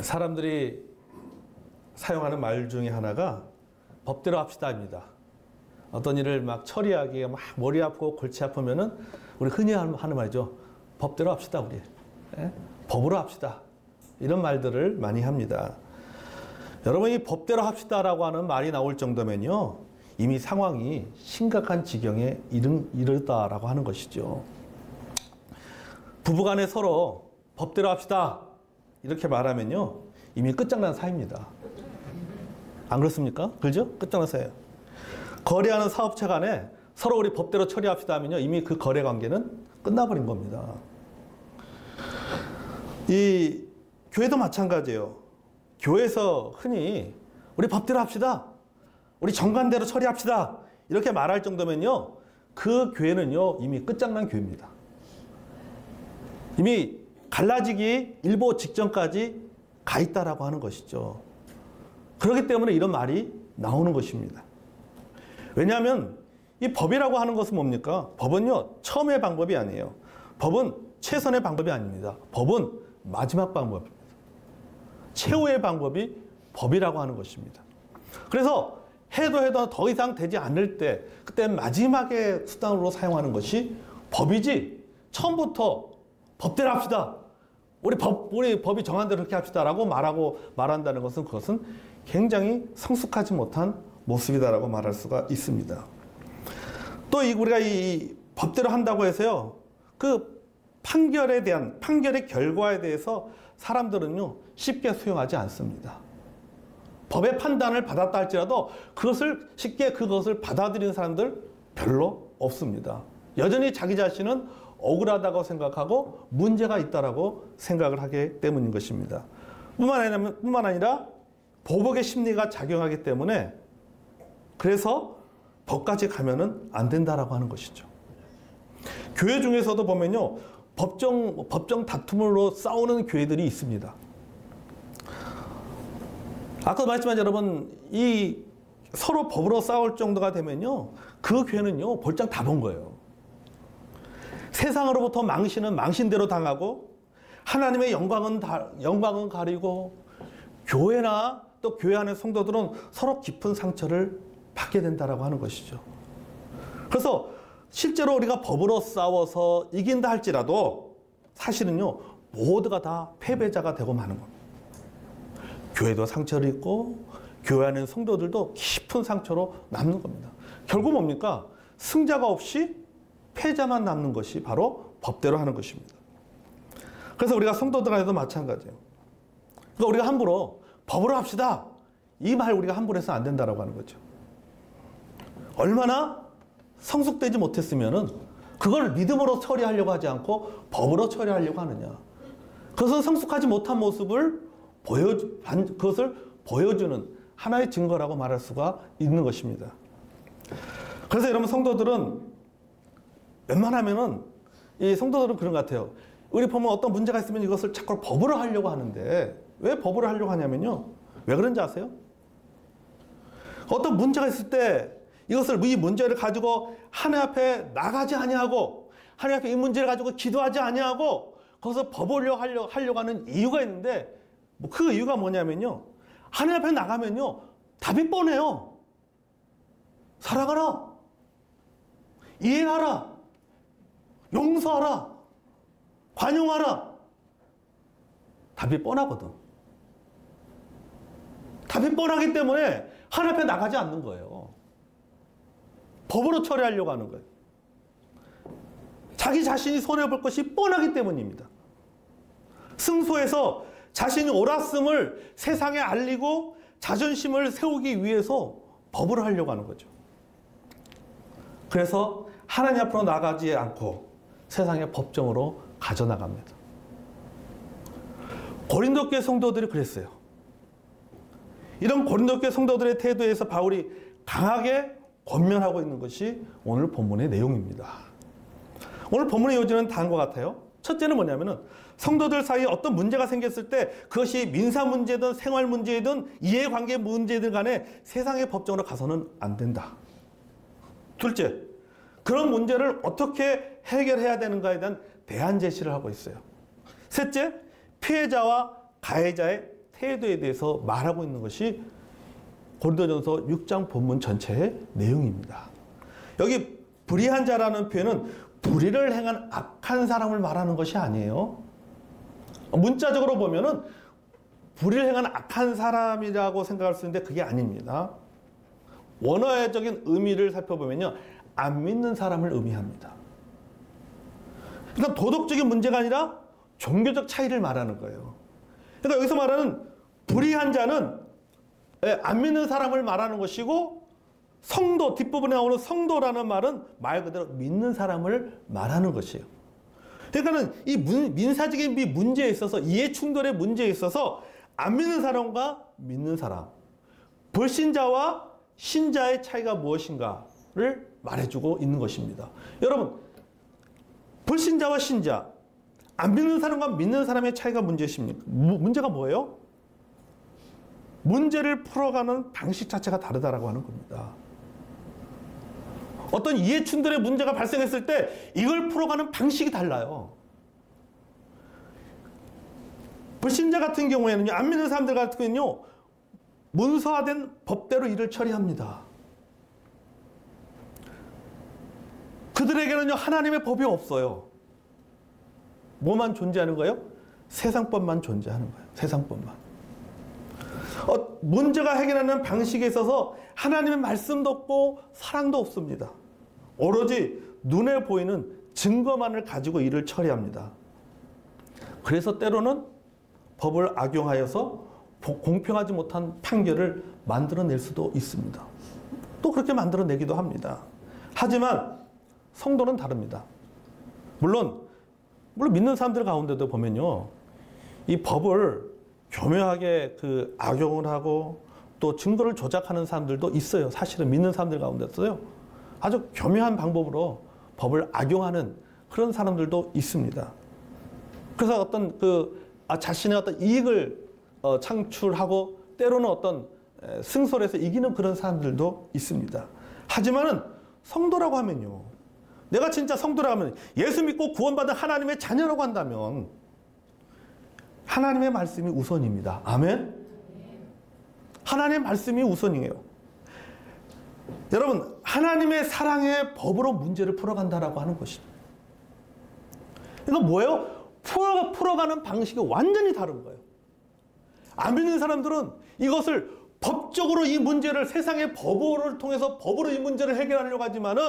사람들이 사용하는 말 중에 하나가 법대로 합시다입니다. 어떤 일을 막 처리하기에 막 머리 아프고 골치 아프면은 우리 흔히 하는 말이죠. 법대로 합시다, 우리. 예? 법으로 합시다. 이런 말들을 많이 합니다. 여러분, 이 법대로 합시다라고 하는 말이 나올 정도면요, 이미 상황이 심각한 지경에 이르다라고 하는 것이죠. 부부간에 서로 법대로 합시다 이렇게 말하면요, 이미 끝장난 사이입니다. 안 그렇습니까? 그죠? 끝장난 사이예요. 거래하는 사업체 간에 서로 우리 법대로 처리합시다 하면요, 이미 그 거래 관계는 끝나버린 겁니다. 이 교회도 마찬가지예요. 교회에서 흔히 우리 법대로 합시다, 우리 정관대로 처리합시다 이렇게 말할 정도면요, 그 교회는요 이미 끝장난 교회입니다. 이미 갈라지기 일보 직전까지 가 있다라고 하는 것이죠. 그렇기 때문에 이런 말이 나오는 것입니다. 왜냐하면 이 법이라고 하는 것은 뭡니까? 법은요, 처음의 방법이 아니에요. 법은 최선의 방법이 아닙니다. 법은 마지막 방법입니다. 최후의 방법이 법이라고 하는 것입니다. 그래서 해도 더 이상 되지 않을 때, 그때 마지막의 수단으로 사용하는 것이 법이지, 처음부터 법대로 합시다, 우리 법이 정한 대로 그렇게 합시다라고 말한다는 것은, 그것은 굉장히 성숙하지 못한 모습이다라고 말할 수가 있습니다. 또 우리가 이 법대로 한다고 해서요, 그 판결의 결과에 대해서 사람들은요 쉽게 수용하지 않습니다. 법의 판단을 받았다 할지라도 쉽게 그것을 받아들이는 사람들 별로 없습니다. 여전히 자기 자신은 억울하다고 생각하고 문제가 있다라고 생각을 하기 때문인 것입니다. 뿐만 아니라 보복의 심리가 작용하기 때문에, 그래서 법까지 가면은 안 된다라고 하는 것이죠. 교회 중에서도 보면요, 법정 다툼으로 싸우는 교회들이 있습니다. 아까 말씀한 여러분, 이 서로 법으로 싸울 정도가 되면요, 그 교회는요 볼장 다 본 거예요. 세상으로부터 망신은 망신대로 당하고, 하나님의 영광은 가리고, 교회나 또 교회 안의 성도들은 서로 깊은 상처를 받게 된다라고 하는 것이죠. 그래서 실제로 우리가 법으로 싸워서 이긴다 할지라도 사실은요 모두가 다 패배자가 되고 마는 겁니다. 교회도 상처를 입고 교회 안의 성도들도 깊은 상처로 남는 겁니다. 결국 뭡니까? 승자가 없이 패자만 남는 것이 바로 법대로 하는 것입니다. 그래서 우리가 성도들 안에도 마찬가지예요. 그러니까 우리가 함부로 법으로 합시다, 이 말 우리가 함부로 해서 안 된다라고 하는 거죠. 얼마나 성숙되지 못했으면은 그걸 믿음으로 처리하려고 하지 않고 법으로 처리하려고 하느냐. 그것은 성숙하지 못한 모습을 그것을 보여주는 하나의 증거라고 말할 수가 있는 것입니다. 그래서 여러분, 성도들은 웬만하면은, 이 성도들은 그런 것 같아요. 우리 보면 어떤 문제가 있으면 이것을 자꾸 법으로 하려고 하는데, 왜 법으로 하려고 하냐면요, 왜 그런지 아세요? 어떤 문제가 있을 때 이 문제를 가지고 하나님 앞에 나가지 아니하고, 하나님 앞에 이 문제를 가지고 기도하지 아니하고, 거기서 법으로 하려고 하는 이유가 있는데, 그 이유가 뭐냐면요, 하나님 앞에 나가면요 답이 뻔해요. 사랑하라, 이해하라, 용서하라, 관용하라. 답이 뻔하거든. 답이 뻔하기 때문에 하나님 앞에 나가지 않는 거예요. 법으로 처리하려고 하는 거예요. 자기 자신이 손해볼 것이 뻔하기 때문입니다. 승소해서 자신이 옳았음을 세상에 알리고 자존심을 세우기 위해서 법으로 하려고 하는 거죠. 그래서 하나님 앞으로 나가지 않고 세상의 법정으로 가져나갑니다. 고린도 교회 성도들이 그랬어요. 이런 고린도 교회 성도들의 태도에서 바울이 강하게 권면하고 있는 것이 오늘 본문의 내용입니다. 오늘 본문의 요지는 다음과 같아요. 첫째는 뭐냐면은, 성도들 사이에 어떤 문제가 생겼을 때 그것이 민사 문제든 생활 문제든 이해관계 문제든 간에 세상의 법정으로 가서는 안 된다. 둘째, 그런 문제를 어떻게 해결해야 되는가에 대한 대안 제시를 하고 있어요. 셋째, 피해자와 가해자의 태도에 대해서 말하고 있는 것이 고린도전서 6장 본문 전체의 내용입니다. 여기 불의한 자라는 표현은 불의를 행한 악한 사람을 말하는 것이 아니에요. 문자적으로 보면은 불의를 행한 악한 사람이라고 생각할 수 있는데 그게 아닙니다. 원어적인 의미를 살펴보면요, 안 믿는 사람을 의미합니다. 그러니까 도덕적인 문제가 아니라 종교적 차이를 말하는 거예요. 그러니까 여기서 말하는 불의한 자는 안 믿는 사람을 말하는 것이고, 성도, 뒷부분에 나오는 성도라는 말은 말 그대로 믿는 사람을 말하는 것이에요. 그러니까는 이 민사적인 문제에 있어서, 이해 충돌의 문제에 있어서 안 믿는 사람과 믿는 사람, 불신자와 신자의 차이가 무엇인가를 말해주고 있는 것입니다. 여러분, 불신자와 신자, 안 믿는 사람과 믿는 사람의 차이가 문제가 뭐예요? 문제를 풀어가는 방식 자체가 다르다라고 하는 겁니다. 어떤 이해 충돌의 문제가 발생했을 때 이걸 풀어가는 방식이 달라요. 불신자 같은 경우에는요, 안 믿는 사람들 같은 경우는요, 문서화된 법대로 일을 처리합니다. 그들에게는요, 하나님의 법이 없어요. 뭐만 존재하는 거예요? 세상법만 존재하는 거예요. 세상법만. 문제가 해결하는 방식에 있어서 하나님의 말씀도 없고 사랑도 없습니다. 오로지 눈에 보이는 증거만을 가지고 일을 처리합니다. 그래서 때로는 법을 악용하여서 공평하지 못한 판결을 만들어낼 수도 있습니다. 또 그렇게 만들어내기도 합니다. 하지만 성도는 다릅니다. 물론 믿는 사람들 가운데도 보면요, 이 법을 교묘하게 악용을 하고 또 증거를 조작하는 사람들도 있어요. 사실은 믿는 사람들 가운데서요, 아주 교묘한 방법으로 법을 악용하는 그런 사람들도 있습니다. 그래서 어떤 자신의 어떤 이익을 창출하고 때로는 어떤 승소해서 이기는 그런 사람들도 있습니다. 하지만은 성도라고 하면요, 내가 진짜 성도라고 하면, 예수 믿고 구원받은 하나님의 자녀라고 한다면 하나님의 말씀이 우선입니다. 아멘? 하나님의 말씀이 우선이에요. 여러분, 하나님의 사랑의 법으로 문제를 풀어간다라고 하는 것입니다. 이거 뭐예요? 풀어가는 방식이 완전히 다른 거예요. 안 믿는 사람들은 이것을 법적으로 이 문제를, 세상의 법을 통해서 법으로 이 문제를 해결하려고 하지만은,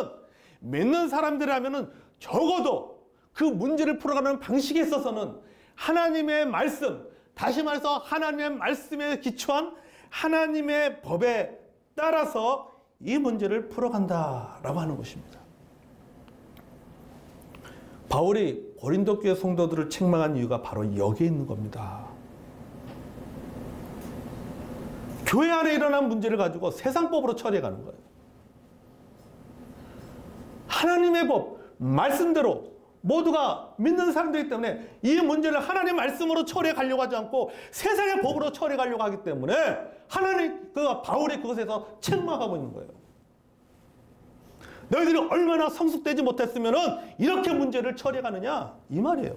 믿는 사람들이라면은 적어도 그 문제를 풀어가는 방식에 있어서는 하나님의 말씀, 다시 말해서 하나님의 말씀에 기초한 하나님의 법에 따라서 이 문제를 풀어간다라고 하는 것입니다. 바울이 고린도 교회 성도들을 책망한 이유가 바로 여기에 있는 겁니다. 교회 안에 일어난 문제를 가지고 세상법으로 처리해가는 거예요. 하나님의 법, 말씀대로 모두가 믿는 사람들이기 때문에 이 문제를 하나님의 말씀으로 처리해 가려고 하지 않고 세상의 법으로 처리해 가려고 하기 때문에 바울이 그것에서 책망하고 있는 거예요. 너희들이 얼마나 성숙되지 못했으면 이렇게 문제를 처리해 가느냐, 이 말이에요.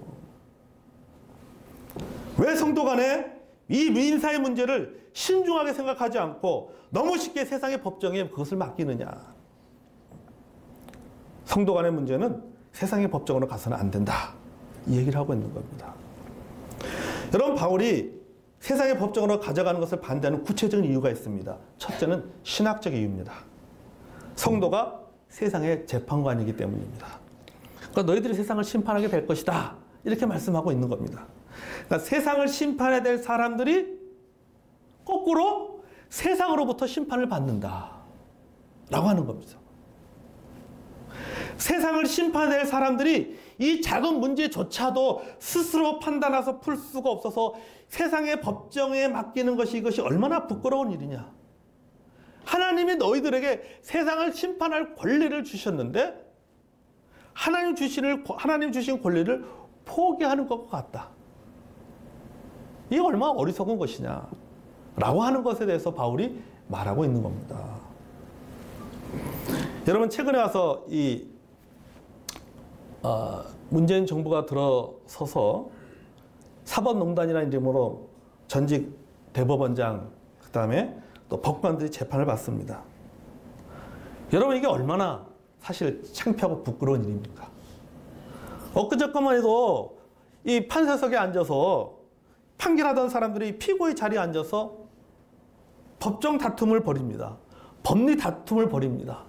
왜 성도 간에 이 민사의 문제를 신중하게 생각하지 않고 너무 쉽게 세상의 법정에 그것을 맡기느냐. 성도 간의 문제는 세상의 법정으로 가서는 안 된다, 이 얘기를 하고 있는 겁니다. 여러분, 바울이 세상의 법정으로 가져가는 것을 반대하는 구체적인 이유가 있습니다. 첫째는 신학적 이유입니다. 성도가 세상의 재판관이기 때문입니다. 그러니까 너희들이 세상을 심판하게 될 것이다, 이렇게 말씀하고 있는 겁니다. 그러니까 세상을 심판해야 될 사람들이 거꾸로 세상으로부터 심판을 받는다 라고 하는 겁니다. 세상을 심판할 사람들이 이 작은 문제조차도 스스로 판단해서 풀 수가 없어서 세상의 법정에 맡기는 것이, 이것이 얼마나 부끄러운 일이냐. 하나님이 너희들에게 세상을 심판할 권리를 주셨는데 하나님 주신 권리를 포기하는 것 같다. 이게 얼마나 어리석은 것이냐 라고 하는 것에 대해서 바울이 말하고 있는 겁니다. 여러분, 최근에 와서 문재인 정부가 들어서서 사법농단이라는 이름으로 전직 대법원장, 그 다음에 또 법관들이 재판을 받습니다. 여러분, 이게 얼마나 사실 창피하고 부끄러운 일입니까? 엊그저께만 해도 이 판사석에 앉아서 판결하던 사람들이 피고의 자리에 앉아서 법정 다툼을 벌입니다. 법리 다툼을 벌입니다.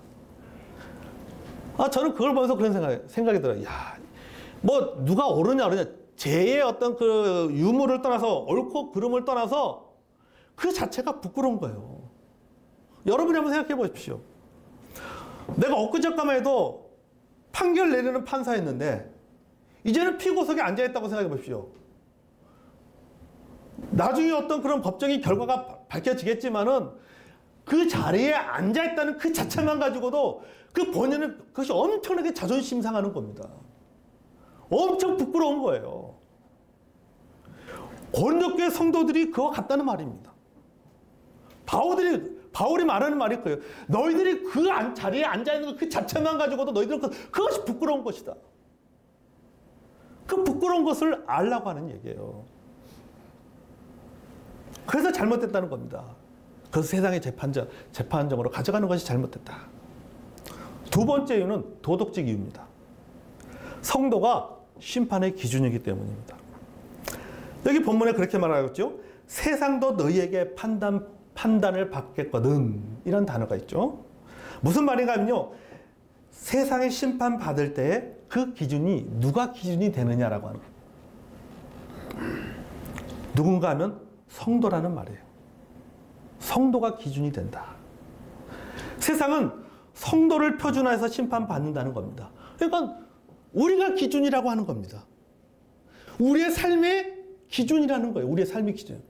저는 그걸 보면서 그런 생각이 들어요. 야, 뭐 누가 옳으냐 그러냐, 죄의 어떤 그 유무를 떠나서, 옳고 그름을 떠나서 그 자체가 부끄러운 거예요. 여러분이 한번 생각해 보십시오. 내가 엊그저께만 해도 판결 내리는 판사였는데 이제는 피고석에 앉아있다고 생각해 보십시오. 나중에 어떤 그런 법적인 결과가 밝혀지겠지만은 그 자리에 앉아있다는 그 자체만 가지고도 그 본인은 그것이 엄청나게 자존심 상하는 겁니다. 엄청 부끄러운 거예요. 고린도교회 성도들이 그와 같다는 말입니다. 바울이 말하는 말이 그예요. 너희들이 그 자리에 앉아있는 그 자체만 가지고도 너희들은 그것이 부끄러운 것이다. 그 부끄러운 것을 알라고 하는 얘기예요. 그래서 잘못됐다는 겁니다. 그래서 세상의 재판정으로 가져가는 것이 잘못됐다. 두 번째 이유는 도덕적 이유입니다. 성도가 심판의 기준이기 때문입니다. 여기 본문에 그렇게 말하고 있죠. 세상도 너희에게 판단을 받겠거든. 이런 단어가 있죠. 무슨 말인가 하면요. 세상의 심판 받을 때 그 기준이 누가 기준이 되느냐라고 하는 거예요. 누군가 하면 성도라는 말이에요. 성도가 기준이 된다. 세상은 성도를 표준화해서 심판받는다는 겁니다. 그러니까 우리가 기준이라고 하는 겁니다. 우리의 삶의 기준이라는 거예요. 우리의 삶의 기준.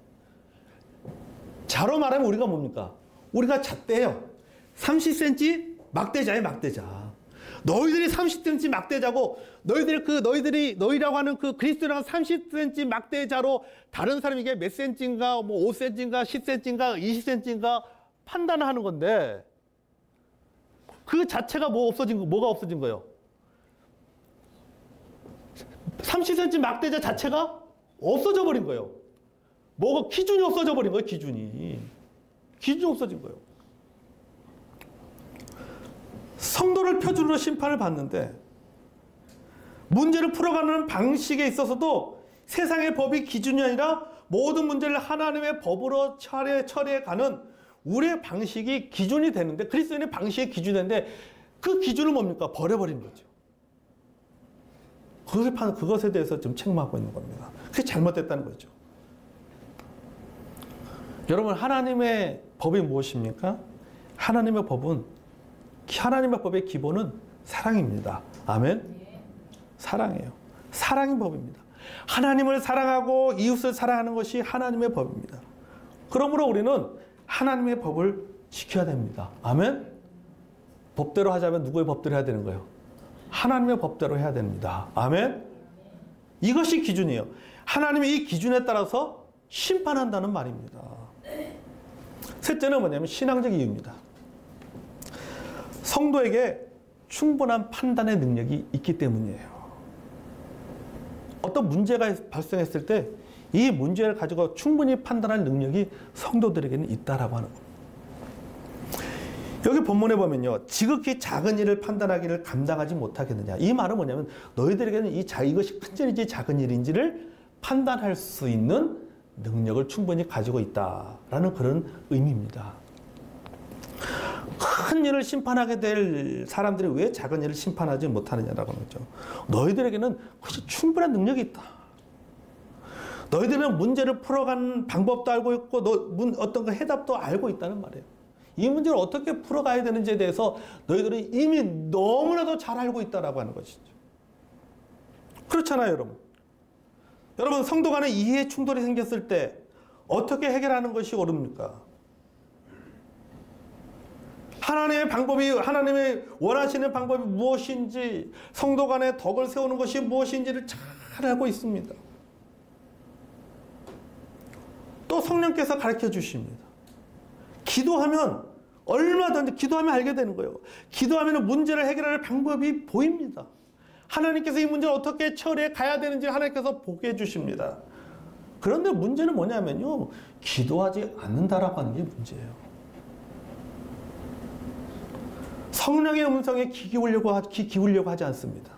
자로 말하면 우리가 뭡니까? 우리가 잣대예요. 30cm 막대자예요, 막대자. 너희들이 30cm 막대자고 너희라고 하는 그 그리스도라는 30cm 막대자로 다른 사람이 이게 몇 cm인가, 뭐 5cm인가, 10cm인가, 20cm인가 판단을 하는 건데 그 자체가 뭐가 없어진 거예요? 30cm 막대자 자체가 없어져 버린 거예요. 뭐가 기준이 없어져 버린 거예요, 기준이 없어진 거예요. 성도를 표준으로 심판을 받는데 문제를 풀어가는 방식에 있어서도 세상의 법이 기준이 아니라 모든 문제를 하나님의 법으로 처리해가는 우리의 방식이 기준이 되는데, 그리스도인의 방식이 기준이 되는데 그 기준은 뭡니까? 버려버린 거죠. 그것에 대해서 좀 책망하고 있는 겁니다. 그게 잘못됐다는 거죠. 여러분, 하나님의 법이 무엇입니까? 하나님의 법의 기본은 사랑입니다. 아멘? 사랑이에요. 사랑이 법입니다. 하나님을 사랑하고 이웃을 사랑하는 것이 하나님의 법입니다. 그러므로 우리는 하나님의 법을 지켜야 됩니다. 아멘? 법대로 하자면 누구의 법대로 해야 되는 거예요? 하나님의 법대로 해야 됩니다. 아멘? 이것이 기준이에요. 하나님의 이 기준에 따라서 심판한다는 말입니다. 셋째는 뭐냐면 신앙적 이유입니다. 성도에게 충분한 판단의 능력이 있기 때문이에요. 어떤 문제가 발생했을 때 이 문제를 가지고 충분히 판단할 능력이 성도들에게는 있다라고 하는 겁니다. 여기 본문에 보면요. 지극히 작은 일을 판단하기를 감당하지 못하겠느냐. 이 말은 뭐냐면 너희들에게는 이것이 큰 일인지 작은 일인지를 판단할 수 있는 능력을 충분히 가지고 있다라는 그런 의미입니다. 큰 일을 심판하게 될 사람들이 왜 작은 일을 심판하지 못하느냐라고 하는 거죠. 너희들에게는 그것이 충분한 능력이 있다. 너희들은 문제를 풀어가는 방법도 알고 있고 어떤 그 해답도 알고 있다는 말이에요. 이 문제를 어떻게 풀어가야 되는지에 대해서 너희들은 이미 너무나도 잘 알고 있다라고 하는 것이죠. 그렇잖아요, 여러분. 여러분, 성도 간에 이해 충돌이 생겼을 때 어떻게 해결하는 것이 옳습니까? 하나님의 원하시는 방법이 무엇인지, 성도 간에 덕을 세우는 것이 무엇인지를 잘 알고 있습니다. 또 성령께서 가르쳐 주십니다. 기도하면 얼마든지 기도하면 알게 되는 거예요. 기도하면 문제를 해결할 방법이 보입니다. 하나님께서 이 문제를 어떻게 처리해 가야 되는지 하나님께서 보게 해 주십니다. 그런데 문제는 뭐냐면요. 기도하지 않는다라고 하는 게 문제예요. 성령의 음성에 귀 기울려고 하지 않습니다.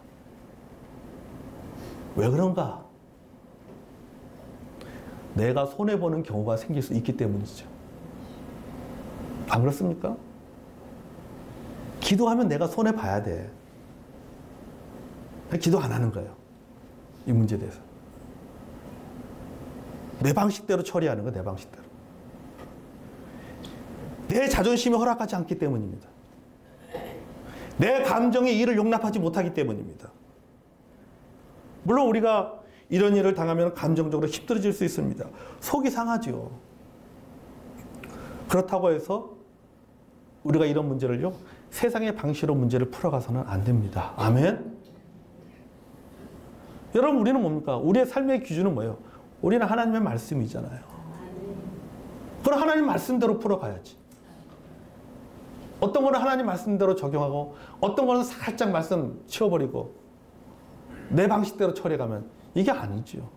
왜 그런가? 내가 손해보는 경우가 생길 수 있기 때문이죠. 안 그렇습니까? 기도하면 내가 손해봐야 돼. 기도 안 하는 거예요. 이 문제에 대해서. 내 방식대로 처리하는 거예요. 내 방식대로. 내 자존심이 허락하지 않기 때문입니다. 내 감정이 이를 용납하지 못하기 때문입니다. 물론 우리가 이런 일을 당하면 감정적으로 힘들어질 수 있습니다. 속이 상하죠. 그렇다고 해서 우리가 이런 문제를요, 세상의 방식으로 문제를 풀어가서는 안 됩니다. 아멘? 여러분, 우리는 뭡니까? 우리의 삶의 기준은 뭐예요? 우리는 하나님의 말씀이잖아요. 그럼 하나님 말씀대로 풀어가야지. 어떤 거는 하나님 말씀대로 적용하고 어떤 거는 살짝 말씀 치워버리고 내 방식대로 처리해가면 이게 아니죠.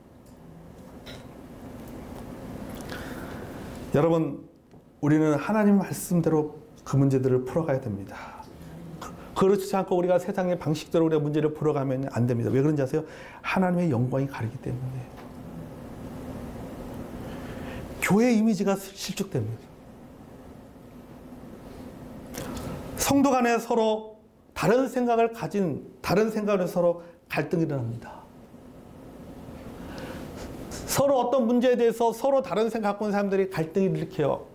여러분, 우리는 하나님 말씀대로 그 문제들을 풀어가야 됩니다. 그렇지 않고 우리가 세상의 방식대로 우리가 문제를 풀어가면 안 됩니다. 왜 그런지 아세요? 하나님의 영광이 가리기 때문에. 교회 이미지가 실축됩니다. 성도 간에 서로 다른 생각을 서로 갈등이 일어납니다. 서로 어떤 문제에 대해서 서로 다른 생각 갖고 있는 사람들이 갈등을 일으켜요.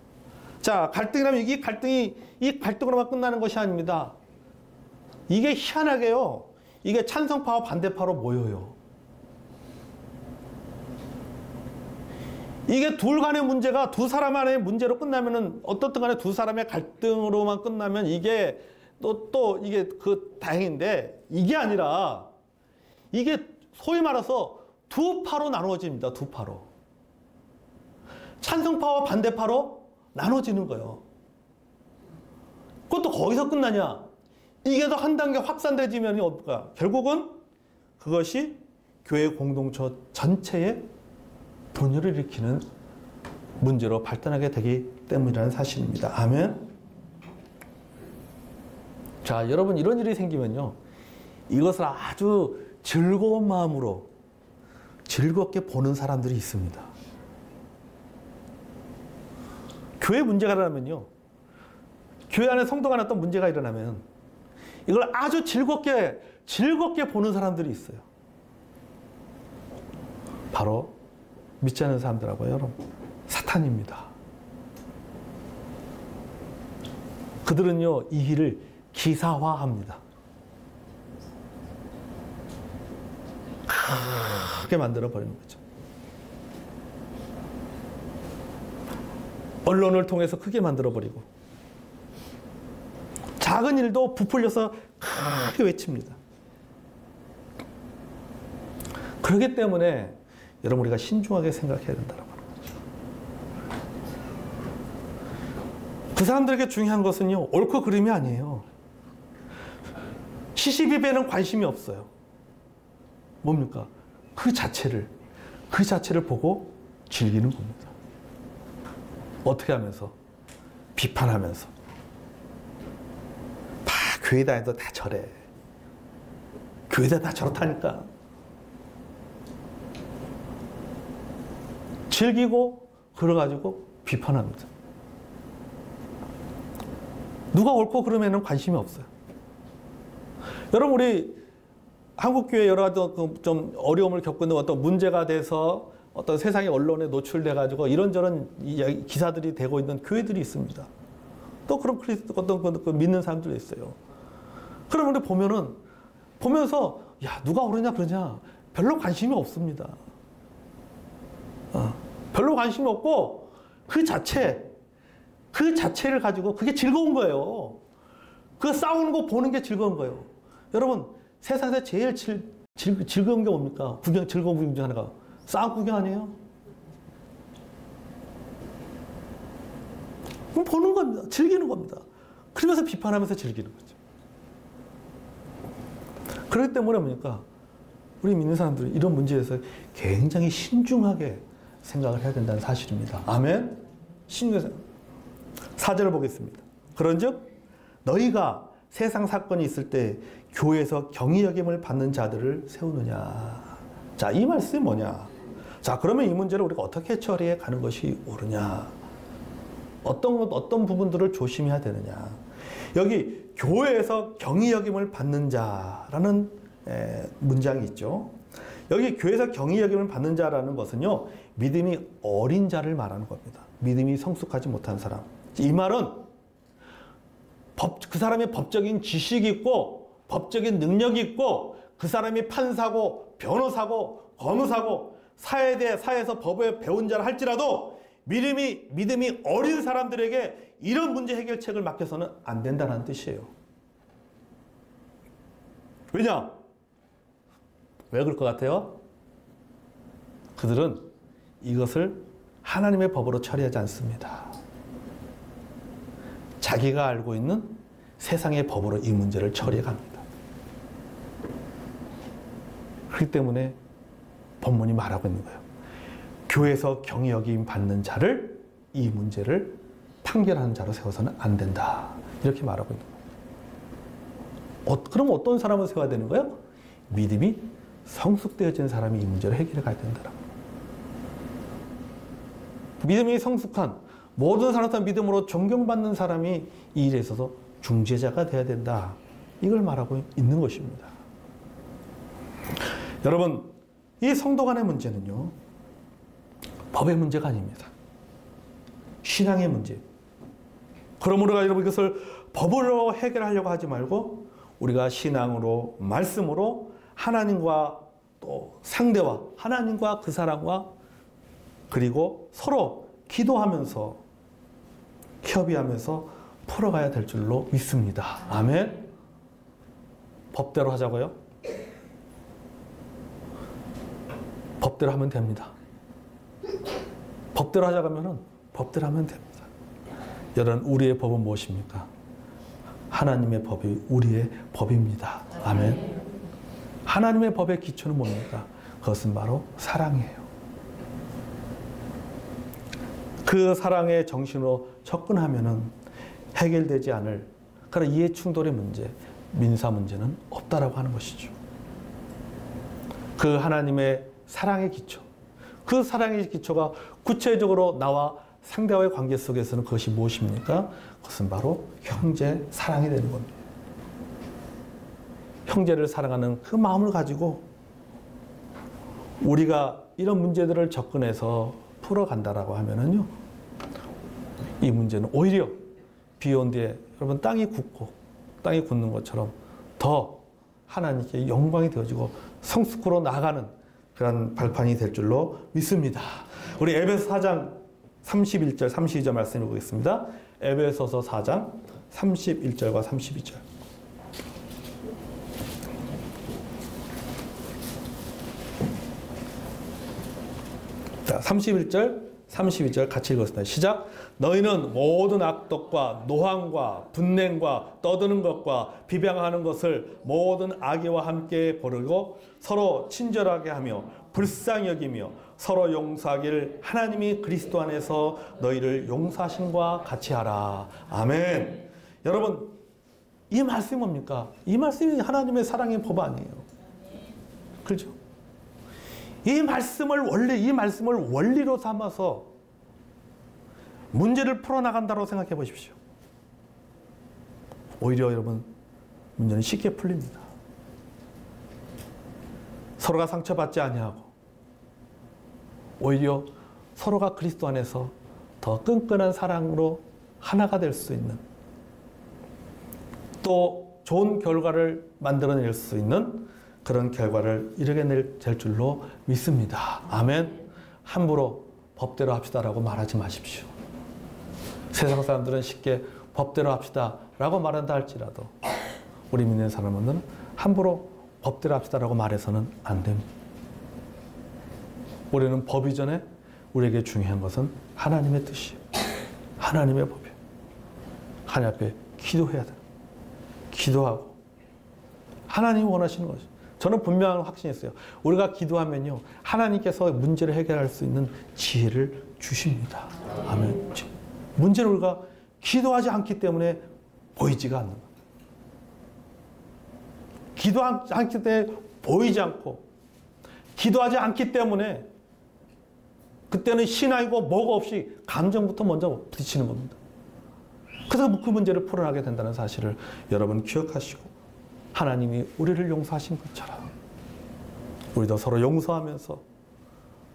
자, 갈등이라면 이 갈등으로만 끝나는 것이 아닙니다. 이게 희한하게요. 이게 찬성파와 반대파로 모여요. 이게 둘 간의 문제가 두 사람 간의 문제로 끝나면은 어떻든 간에 두 사람의 갈등으로만 끝나면 이게 또 이게 다행인데 이게 아니라 이게 소위 말해서 두 파로 나누어집니다. 두 파로. 찬성파와 반대파로 나눠지는 거예요. 그것도 거기서 끝나냐? 이게 더 한 단계 확산되지면 어떨까? 결국은 그것이 교회 공동체 전체에 분열을 일으키는 문제로 발전하게 되기 때문이라는 사실입니다. 아멘. 자, 여러분, 이런 일이 생기면요, 이것을 아주 즐거운 마음으로 즐겁게 보는 사람들이 있습니다. 교회 문제가 일어나면요, 교회 안에 성도 간에 어떤 문제가 일어나면 이걸 아주 즐겁게 보는 사람들이 있어요. 바로 믿지 않는 사람들하고요, 여러분, 사탄입니다. 그들은요, 이 일을 기사화합니다. 크게 만들어버리는 거죠. 언론을 통해서 크게 만들어버리고 작은 일도 부풀려서 크게 외칩니다. 그렇기 때문에 여러분, 우리가 신중하게 생각해야 된다는 거죠. 그 사람들에게 중요한 것은요, 옳고 그름이 아니에요. 시시비비에는 관심이 없어요. 뭡니까? 그 자체를 보고 즐기는 겁니다. 어떻게 하면서? 비판하면서. 교회 다녀도 다 저래. 교회 다녀도 다 저렇다니까. 즐기고 그래가지고 비판합니다. 누가 옳고 그름에는 관심이 없어요. 여러분, 우리 한국교회 여러 가지 좀 어려움을 겪고 있는 어떤 문제가 돼서 어떤 세상의 언론에 노출돼가지고 이런저런 기사들이 되고 있는 교회들이 있습니다. 또 그런 어떤 믿는 사람들도 있어요. 그럼 우리 보면서, 야, 누가 옳으냐, 그러냐, 별로 관심이 없습니다. 별로 관심이 없고, 그 자체를 가지고 그게 즐거운 거예요. 그 싸우는 거 보는 게 즐거운 거예요. 여러분, 세상에서 제일 즐거운 게 뭡니까? 즐거운 구경 중 하나가 싸움 구경 아니에요? 그럼 보는 겁니다. 즐기는 겁니다. 그러면서 비판하면서 즐기는 거죠. 그렇기 때문에 뭡니까? 우리 믿는 사람들은 이런 문제에서 굉장히 신중하게 생각을 해야 된다는 사실입니다. 아멘. 4절을 보겠습니다. 그런즉 너희가 세상 사건이 있을 때 교회에서 경히 여김을 받는 자들을 세우느냐. 자, 이 말씀이 뭐냐? 자, 그러면 이 문제를 우리가 어떻게 처리해 가는 것이 옳으냐? 어떤 부분들을 조심해야 되느냐? 여기 교회에서 경히 여김을 받는 자라는 문장이 있죠. 여기 교회에서 경히 여김을 받는 자라는 것은요, 믿음이 어린 자를 말하는 겁니다. 믿음이 성숙하지 못한 사람. 이 말은 그 사람의 법적인 지식이 있고 법적인 능력이 있고 그 사람이 판사고 변호사고 검사고 사회에서 법을 배운 자를 할지라도 믿음이 어린 사람들에게 이런 문제 해결책을 맡겨서는 안 된다는 뜻이에요. 왜냐? 왜 그럴 것 같아요? 그들은 이것을 하나님의 법으로 처리하지 않습니다. 자기가 알고 있는 세상의 법으로 이 문제를 처리해 갑니다. 그렇기 때문에 본문이 말하고 있는 거예요. 교회에서 경히 여김 받는 자를 이 문제를 판결하는 자로 세워서는 안 된다. 이렇게 말하고 있는 거예요. 그럼 어떤 사람을 세워야 되는 거예요? 믿음이 성숙되어진 사람이 이 문제를 해결해 가야 된다. 믿음이 성숙한 모든 사람들 믿음으로 존경받는 사람이 이 일에 있어서 중재자가 돼야 된다. 이걸 말하고 있는 것입니다. 여러분, 이 성도 간의 문제는요, 법의 문제가 아닙니다. 신앙의 문제. 그러므로 여러분 이것을 법으로 해결하려고 하지 말고 우리가 신앙으로, 말씀으로 하나님과 또 상대와 하나님과 그 사람과 그리고 서로 기도하면서 협의하면서 풀어가야 될 줄로 믿습니다. 아멘. 법대로 하자고요? 법대로 하면 됩니다. 법대로 하자고 하면은 법대로 하면 됩니다. 여러분, 우리의 법은 무엇입니까? 하나님의 법이 우리의 법입니다. 아멘. 하나님의 법의 기초는 뭡니까? 그것은 바로 사랑이에요. 그 사랑의 정신으로 접근하면은 해결되지 않을 그런 이해 충돌의 문제, 민사 문제는 없다라고 하는 것이죠. 그 하나님의 사랑의 기초, 그 사랑의 기초가 구체적으로 나와 상대와의 관계 속에서는 그것이 무엇입니까? 그것은 바로 형제 사랑이 되는 겁니다. 형제를 사랑하는 그 마음을 가지고 우리가 이런 문제들을 접근해서 풀어간다라고 하면은요, 이 문제는 오히려 비 온 뒤에 여러분 땅이 굳는 것처럼 더 하나님께 영광이 되어지고 성숙으로 나아가는 그런 발판이 될 줄로 믿습니다. 우리 에베소 4장 31절, 32절 말씀 읽겠습니다. 에베소서 4장 31절과 32절. 자, 31절, 32절 같이 읽었습니다. 시작. 너희는 모든 악독과 노함과 분냉과 떠드는 것과 비방하는 것을 모든 악의와 함께 버리고 서로 친절하게 하며 불쌍히 여기며 서로 용서하기를 하나님이 그리스도 안에서 너희를 용서하신과 같이 하라. 아멘. 여러분, 이 말씀이 뭡니까? 이 말씀이 하나님의 사랑의 법 아니에요. 그렇죠? 이 말씀을 원리로 삼아서 문제를 풀어나간다고 생각해 보십시오. 오히려 여러분, 문제는 쉽게 풀립니다. 서로가 상처받지 아니하고 오히려 서로가 그리스도 안에서 더 끈끈한 사랑으로 하나가 될 수 있는, 또 좋은 결과를 만들어낼 수 있는 그런 결과를 이루게 될 줄로 믿습니다. 아멘. 함부로 법대로 합시다라고 말하지 마십시오. 세상 사람들은 쉽게 법대로 합시다라고 말한다 할지라도 우리 믿는 사람은 함부로 법대로 합시다라고 말해서는 안 됩니다. 우리는 법 이전에 우리에게 중요한 것은 하나님의 뜻이에요. 하나님의 법이에요. 하나님 앞에 기도해야 돼요. 기도하고 하나님이 원하시는 것이 저는 분명한 확신이 있어요. 우리가 기도하면요, 하나님께서 문제를 해결할 수 있는 지혜를 주십니다. 아멘. 문제를 우리가 기도하지 않기 때문에 보이지가 않는 거예요. 기도하지 않기 때문에 보이지 않고, 기도하지 않기 때문에 그때는 신앙이고 뭐가 없이 감정부터 먼저 부딪히는 겁니다. 그래서 그 문제를 풀어나게 된다는 사실을 여러분 기억하시고, 하나님이 우리를 용서하신 것처럼 우리도 서로 용서하면서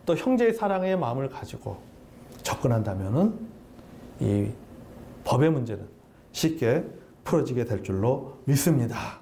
또 형제의 사랑의 마음을 가지고 접근한다면은 이 법의 문제는 쉽게 풀어지게 될 줄로 믿습니다.